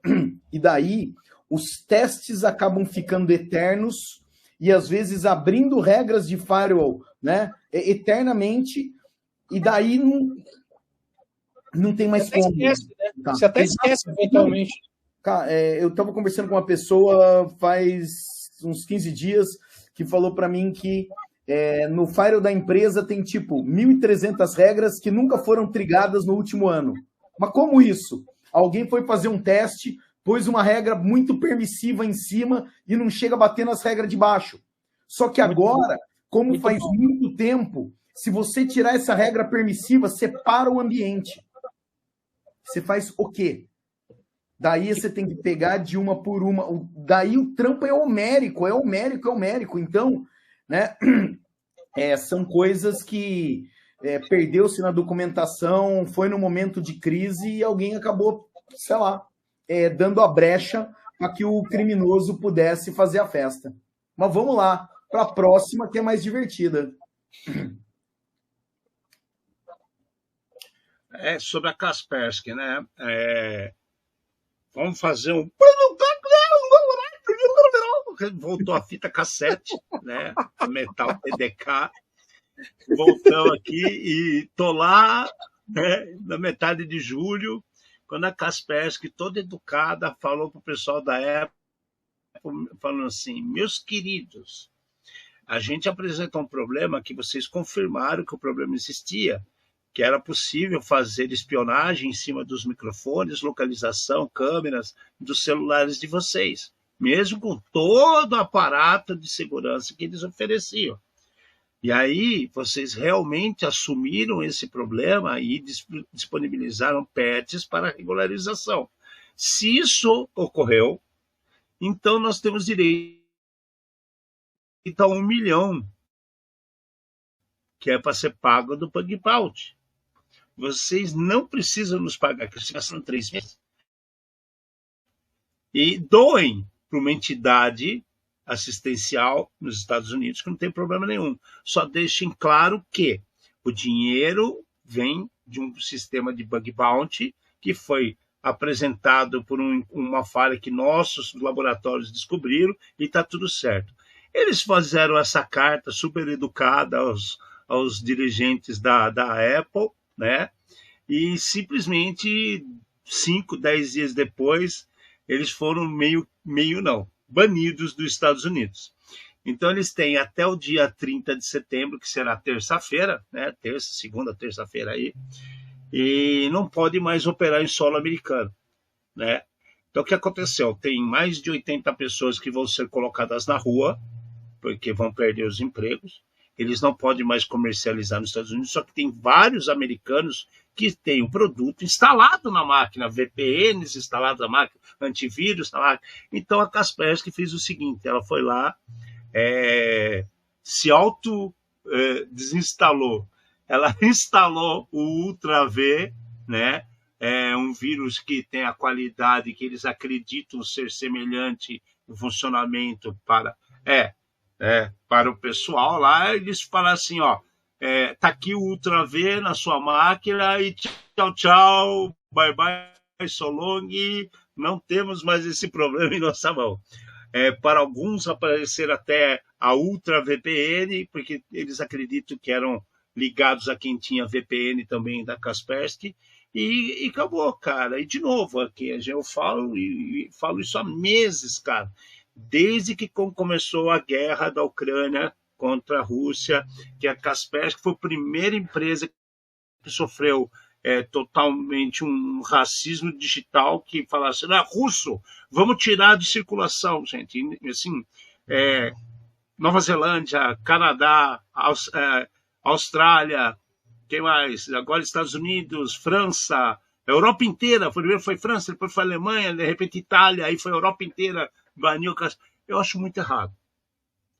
E daí, os testes acabam ficando eternos e, às vezes, abrindo regras de firewall, né, eternamente, e daí não tem mais como. Esquece, né? Tá. Você até esquece eventualmente. Cara, eu estava conversando com uma pessoa faz uns 15 dias que falou para mim que no firewall da empresa tem tipo 1.300 regras que nunca foram trigadas no último ano. Mas como isso? Alguém foi fazer um teste, pôs uma regra muito permissiva em cima e não chega a bater nas regras de baixo. Só que agora, como faz muito tempo, se você tirar essa regra permissiva, separa o ambiente. Você faz o quê? Daí você tem que pegar de uma por uma. Daí o trampo é homérico. Então, né, são coisas que perdeu-se na documentação, foi no momento de crise e alguém acabou, sei lá, dando a brecha para que o criminoso pudesse fazer a festa. Mas vamos lá, para a próxima, que é mais divertida. Sobre a Kaspersky, né? Vamos fazer um... Voltou a fita cassete, né? Metal PDK. Voltamos aqui e tô lá, né, na metade de julho, quando a Kaspersky, toda educada, falou para o pessoal da Apple, falando assim: meus queridos, a gente apresentou um problema que vocês confirmaram que o problema existia, que era possível fazer espionagem em cima dos microfones, localização, câmeras dos celulares de vocês, mesmo com todo o aparato de segurança que eles ofereciam. E aí vocês realmente assumiram esse problema e disponibilizaram patches para regularização. Se isso ocorreu, então nós temos direito a 1 milhão, que é para ser pago do bug bounty. Vocês não precisam nos pagar, que vocês gastam 3 meses. E doem para uma entidade assistencial nos Estados Unidos, que não tem problema nenhum. Só deixem claro que o dinheiro vem de um sistema de bug bounty que foi apresentado por uma falha que nossos laboratórios descobriram e está tudo certo. Eles fizeram essa carta super educada aos dirigentes da Apple, né? E simplesmente 5, 10 dias depois, eles foram meio não, banidos dos Estados Unidos. Então, eles têm até o dia 30 de setembro, que será terça-feira, né? Segunda, terça-feira aí, e não pode mais operar em solo americano, né? Então, o que aconteceu? Tem mais de 80 pessoas que vão ser colocadas na rua, porque vão perder os empregos. Eles não podem mais comercializar nos Estados Unidos, só que tem vários americanos que têm o produto instalado na máquina, VPNs instalados na máquina, antivírus na máquina. Então, a Kaspersky fez o seguinte, ela foi lá, se desinstalou. Ela instalou o Ultra V, né? Um vírus que tem a qualidade que eles acreditam ser semelhante no funcionamento para o pessoal lá. Eles falam assim, ó, tá aqui o Ultra V na sua máquina e tchau, tchau, bye, bye, so long, e não temos mais esse problema em nossa mão. Para alguns aparecer até a Ultra VPN, porque eles acreditam que eram ligados a quem tinha VPN também da Kaspersky, e acabou, cara. E de novo, aqui eu falo isso há meses, cara, desde que começou a guerra da Ucrânia contra a Rússia, que a Kaspersky foi a primeira empresa que sofreu totalmente um racismo digital, que falasse, russo, vamos tirar de circulação, gente. Assim, Nova Zelândia, Canadá, Austrália, quem mais? Agora Estados Unidos, França, Europa inteira. Primeiro foi França, depois foi Alemanha, de repente Itália, aí foi a Europa inteira, baniu. Eu acho muito errado.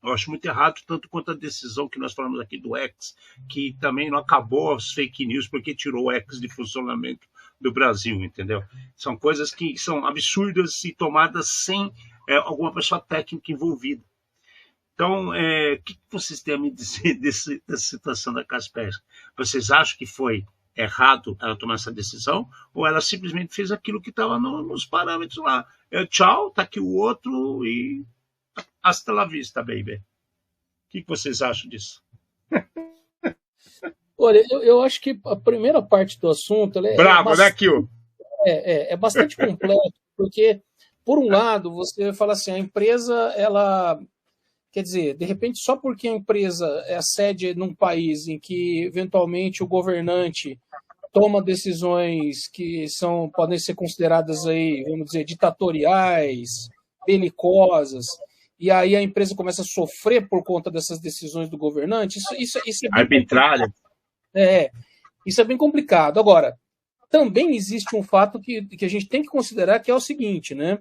Eu acho muito errado, tanto quanto a decisão que nós falamos aqui do X, que também não acabou as fake news, porque tirou o X de funcionamento do Brasil, entendeu? São coisas que são absurdas e tomadas sem alguma pessoa técnica envolvida. Então, o que vocês têm a me dizer dessa situação da Kaspersky? Vocês acham que foi errado ela tomar essa decisão, ou ela simplesmente fez aquilo que estava nos parâmetros lá? Tchau, tá aqui o outro e hasta la vista, baby. O que vocês acham disso? Olha, eu acho que a primeira parte do assunto... Bravo, né, Kio? É bastante complexo, porque, por um lado, você fala assim, a empresa, ela... Quer dizer, de repente, só porque a empresa é sede num país em que, eventualmente, o governante toma decisões que podem ser consideradas aí, vamos dizer, ditatoriais, belicosas, e aí a empresa começa a sofrer por conta dessas decisões do governante, isso é bem arbitrário. Isso é bem complicado. Agora, também existe um fato que a gente tem que considerar, que é o seguinte, né?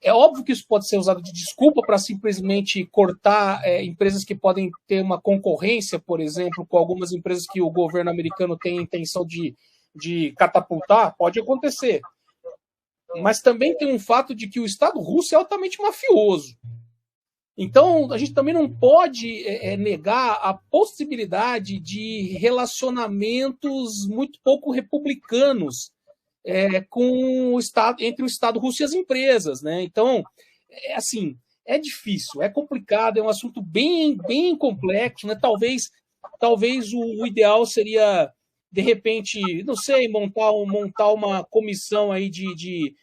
É óbvio que isso pode ser usado de desculpa para simplesmente cortar empresas que podem ter uma concorrência, por exemplo, com algumas empresas que o governo americano tem a intenção de catapultar, pode acontecer. Mas também tem um fato de que o Estado russo é altamente mafioso. Então, a gente também não pode negar a possibilidade de relacionamentos muito pouco republicanos com o Estado, entre o Estado russo e as empresas, né? Então, assim, é difícil, é complicado, é um assunto bem, bem complexo, né? Talvez o ideal seria, de repente, não sei, montar uma comissão aí de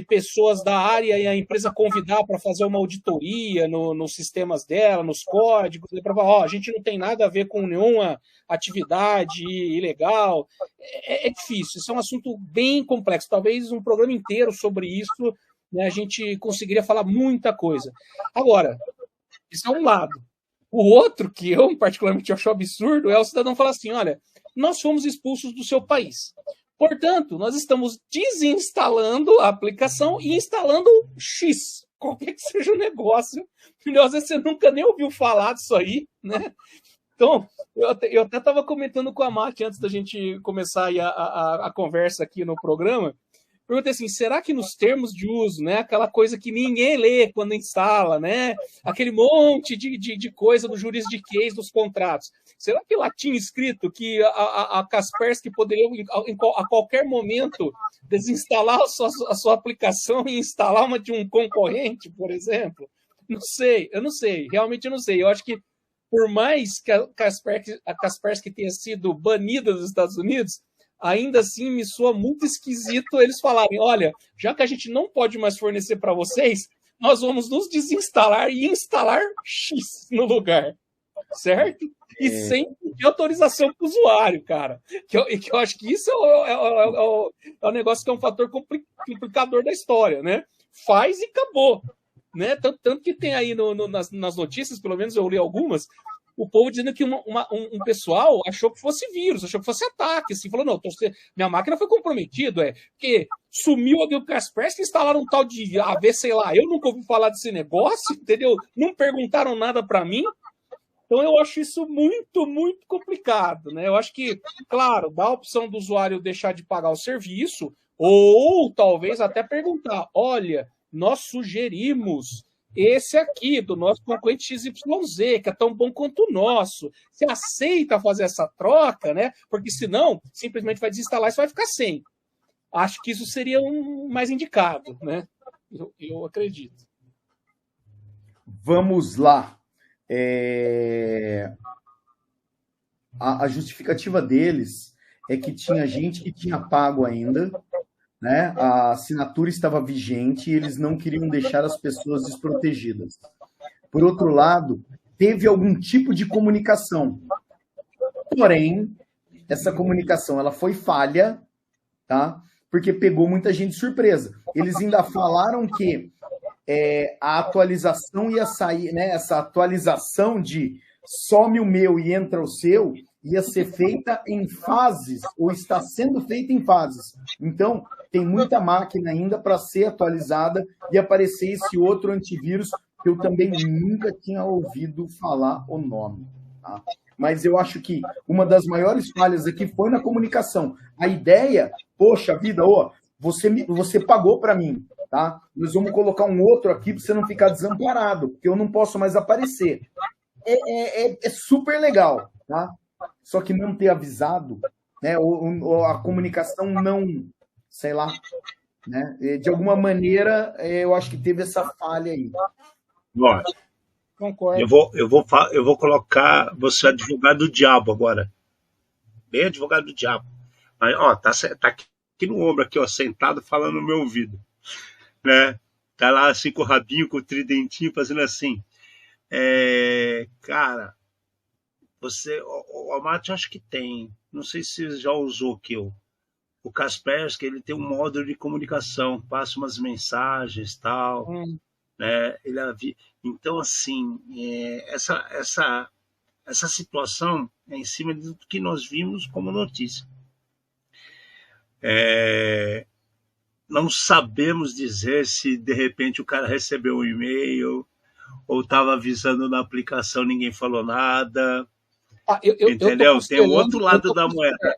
pessoas da área e a empresa convidar para fazer uma auditoria nos sistemas dela, nos códigos, para falar, a gente não tem nada a ver com nenhuma atividade ilegal. É difícil, isso é um assunto bem complexo. Talvez um programa inteiro sobre isso, né, a gente conseguiria falar muita coisa. Agora, isso é um lado. O outro, que eu particularmente acho absurdo, é o cidadão falar assim, olha, nós fomos expulsos do seu país. Portanto, nós estamos desinstalando a aplicação e instalando X, qualquer que seja o negócio. Às vezes você nunca nem ouviu falar disso aí, né? Então, eu até estava comentando com a Mati antes da gente começar aí a conversa aqui no programa. Perguntei assim, será que nos termos de uso, né, aquela coisa que ninguém lê quando instala, né, aquele monte de coisa do juridiquês dos contratos, será que lá tinha escrito que a Kaspersky poderia a qualquer momento desinstalar a sua aplicação e instalar uma de um concorrente, por exemplo? Eu não sei, realmente eu não sei. Eu acho que por mais que a Kaspersky tenha sido banida dos Estados Unidos, ainda assim me soa muito esquisito eles falarem, olha, já que a gente não pode mais fornecer para vocês, nós vamos nos desinstalar e instalar X no lugar, certo? E sem pedir autorização para o usuário, cara. Que eu acho que isso é um negócio que é um fator complicador da história, né? Faz e acabou. Né? Tanto que tem aí nas notícias, pelo menos eu li algumas, o povo dizendo que um pessoal achou que fosse vírus, achou que fosse ataque, assim, falou, não, minha máquina foi comprometida, porque sumiu a Kaspersky, instalaram um tal de AV, sei lá, eu nunca ouvi falar desse negócio, entendeu? Não perguntaram nada para mim. Então eu acho isso muito, muito complicado, né? Eu acho que, claro, dá a opção do usuário deixar de pagar o serviço, ou talvez até perguntar, olha, nós sugerimos esse aqui, do nosso concorrente XYZ, que é tão bom quanto o nosso. Você aceita fazer essa troca, né? Porque senão, simplesmente vai desinstalar e você vai ficar sem. Acho que isso seria mais indicado, né? Eu acredito. Vamos lá. A justificativa deles é que tinha gente que tinha pago ainda, né? A assinatura estava vigente e eles não queriam deixar as pessoas desprotegidas. Por outro lado, teve algum tipo de comunicação. Porém, essa comunicação ela foi falha, tá? Porque pegou muita gente de surpresa. Eles ainda falaram que a atualização ia sair, né? Essa atualização de some o meu e entra o seu ia ser feita em fases, ou está sendo feita em fases. Então, tem muita máquina ainda para ser atualizada e aparecer esse outro antivírus que eu também nunca tinha ouvido falar o nome. Tá? Mas eu acho que uma das maiores falhas aqui foi na comunicação. A ideia, poxa vida, você pagou para mim, tá? Nós vamos colocar um outro aqui para você não ficar desamparado, porque eu não posso mais aparecer. É super legal, tá? Só que não ter avisado, né? Ou a comunicação não, sei lá, né? De alguma maneira, eu acho que teve essa falha aí. Lógico. Concordo. Eu vou colocar você advogado do diabo agora. Bem advogado do diabo. Mas, ó, tá aqui no ombro, aqui, ó, sentado, falando no meu ouvido. Né? Tá lá assim com o rabinho, com o tridentinho, fazendo assim. Cara, o Amati acho que tem. Não sei se você já usou aqui, o Kaspersky, ele tem um módulo de comunicação, passa umas mensagens e tal. Né? Então, assim, essa situação é em cima do que nós vimos como notícia. Não sabemos dizer se, de repente, o cara recebeu um e-mail ou estava avisando na aplicação, ninguém falou nada. Entendeu? Tem o outro lado da moeda.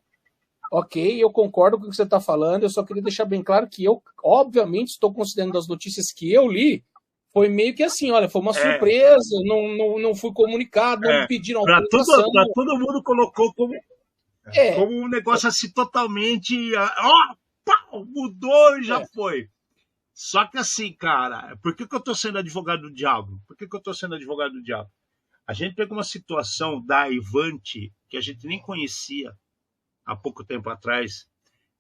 Ok, eu concordo com o que você está falando, eu só queria deixar bem claro que eu, obviamente, estou considerando as notícias que eu li, foi meio que assim, olha, foi uma surpresa, não fui comunicado, não me pediram autorização. Para todo mundo colocou como um negócio assim totalmente, mudou e já foi. Só que assim, cara, por que eu estou sendo advogado do diabo? A gente pegou uma situação da Ivanti, que a gente nem conhecia há pouco tempo atrás,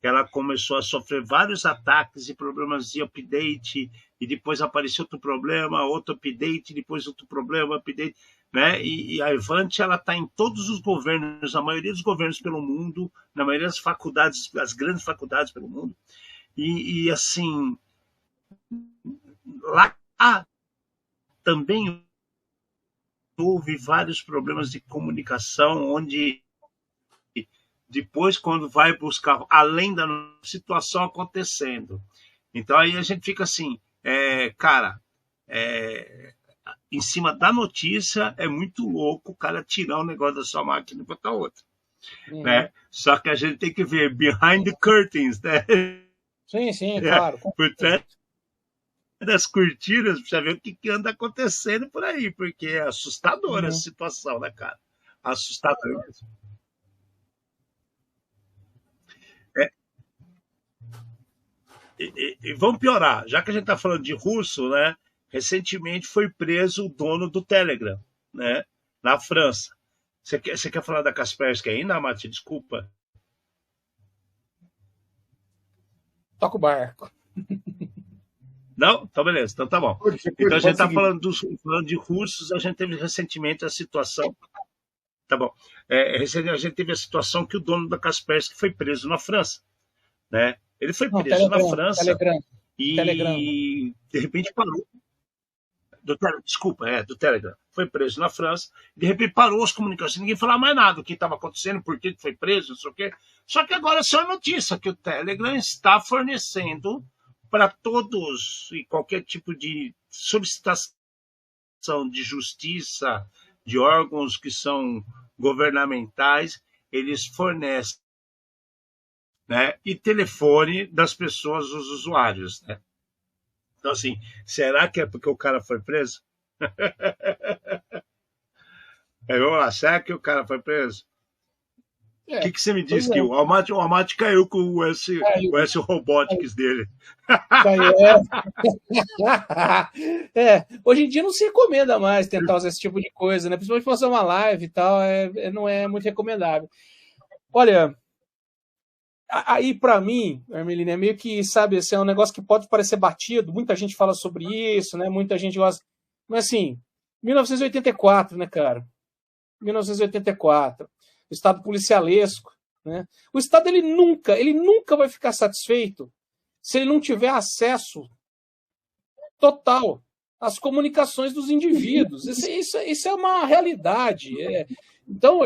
que ela começou a sofrer vários ataques e problemas de update, e depois apareceu outro problema, outro update, depois outro problema, update, né? E a Ivanti, ela está em todos os governos, na maioria dos governos pelo mundo, na maioria das faculdades, das grandes faculdades pelo mundo, e assim, lá também houve vários problemas de comunicação, onde depois, quando vai buscar, além da situação acontecendo. Então, aí a gente fica assim, em cima da notícia, é muito louco o cara tirar um negócio da sua máquina e botar outro. Né? Só que a gente tem que ver behind the curtains, né? Sim, claro. Por trás das cortinas, para ver o que anda acontecendo por aí, porque é assustadora a situação, né, cara? Assustador mesmo. E vamos piorar, já que a gente está falando de russo, né? Recentemente foi preso o dono do Telegram, né? Na França. Você quer falar da Kaspersky ainda, Mati? Desculpa. Toca o barco. Não? Então, beleza. Então tá bom. Então a gente está falando de russos, a gente teve recentemente a situação. Tá bom. A gente teve a situação que o dono da Kaspersky foi preso na França, né? Ele foi preso na França Telegram. De repente parou. Do Telegram. Foi preso na França, de repente parou as comunicações, ninguém falava mais nada do que estava acontecendo, por que foi preso, não sei o quê. Só que agora saiu a notícia que o Telegram está fornecendo para todos e qualquer tipo de solicitação de justiça, de órgãos que são governamentais, eles fornecem, né? E telefone das pessoas, dos usuários, né? Então, assim, será que é porque o cara foi preso? Vamos lá, será que o cara foi preso? O que você me diz que o Almaty caiu com o S Robotics dele? Hoje em dia não se recomenda mais tentar usar esse tipo de coisa, né? Principalmente fazer uma live e tal, não é muito recomendável. Olha, aí para mim, Hermelino, é meio que, sabe, esse é um negócio que pode parecer batido, muita gente fala sobre isso, né? Muita gente gosta. Mas assim, 1984, né, cara? 1984. O Estado policialesco, né? O Estado ele nunca vai ficar satisfeito se ele não tiver acesso total às comunicações dos indivíduos. Isso é uma realidade. Então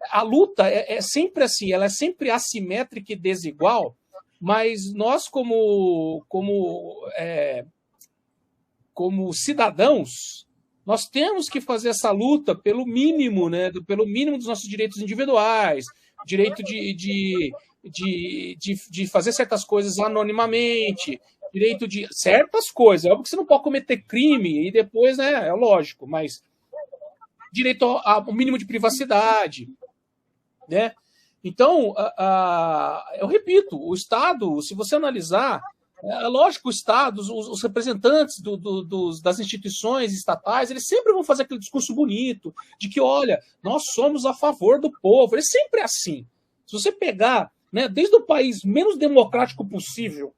a luta é sempre assim, ela é sempre assimétrica e desigual, mas nós como cidadãos, nós temos que fazer essa luta pelo mínimo, né? Pelo mínimo dos nossos direitos individuais, direito de de fazer certas coisas anonimamente, direito de certas coisas. É óbvio que você não pode cometer crime e depois, né, é lógico, mas direito ao mínimo de privacidade, né? Então, eu repito, o Estado, se você analisar, é lógico, o Estado, os representantes das instituições estatais, eles sempre vão fazer aquele discurso bonito de que, olha, nós somos a favor do povo. Ele sempre é assim. Se você pegar, né, desde o país menos democrático possível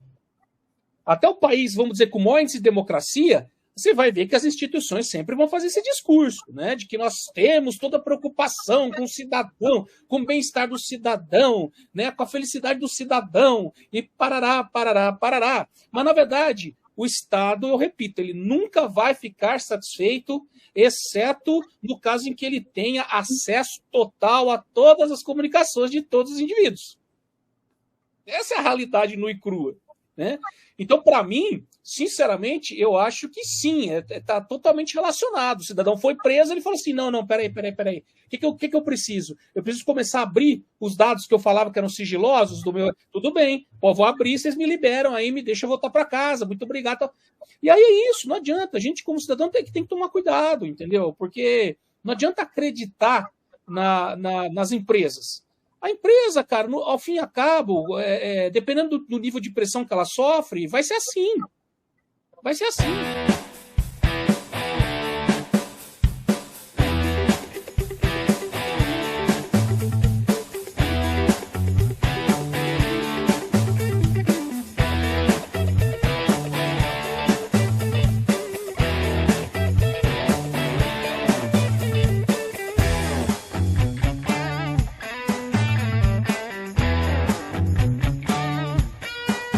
até o país, vamos dizer, com o maior índice de democracia, você vai ver que as instituições sempre vão fazer esse discurso, né, de que nós temos toda a preocupação com o cidadão, com o bem-estar do cidadão, né, com a felicidade do cidadão, e parará, parará, parará. Mas, na verdade, o Estado, eu repito, ele nunca vai ficar satisfeito, exceto no caso em que ele tenha acesso total a todas as comunicações de todos os indivíduos. Essa é a realidade nua e crua, né? Então, para mim, sinceramente, eu acho que sim, está totalmente relacionado. O cidadão foi preso, ele falou assim, não, peraí. O que eu preciso? Eu preciso começar a abrir os dados que eu falava que eram sigilosos do meu... Tudo bem, pô, vou abrir, vocês me liberam, aí me deixa voltar para casa, muito obrigado. E aí é isso, não adianta. A gente, como cidadão, tem que tomar cuidado, entendeu? Porque não adianta acreditar nas empresas. A empresa, cara, ao fim e a cabo, dependendo do nível de pressão que ela sofre, vai ser assim. Vai ser assim.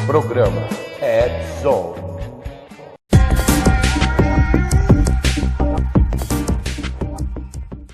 Programa Ed Zone.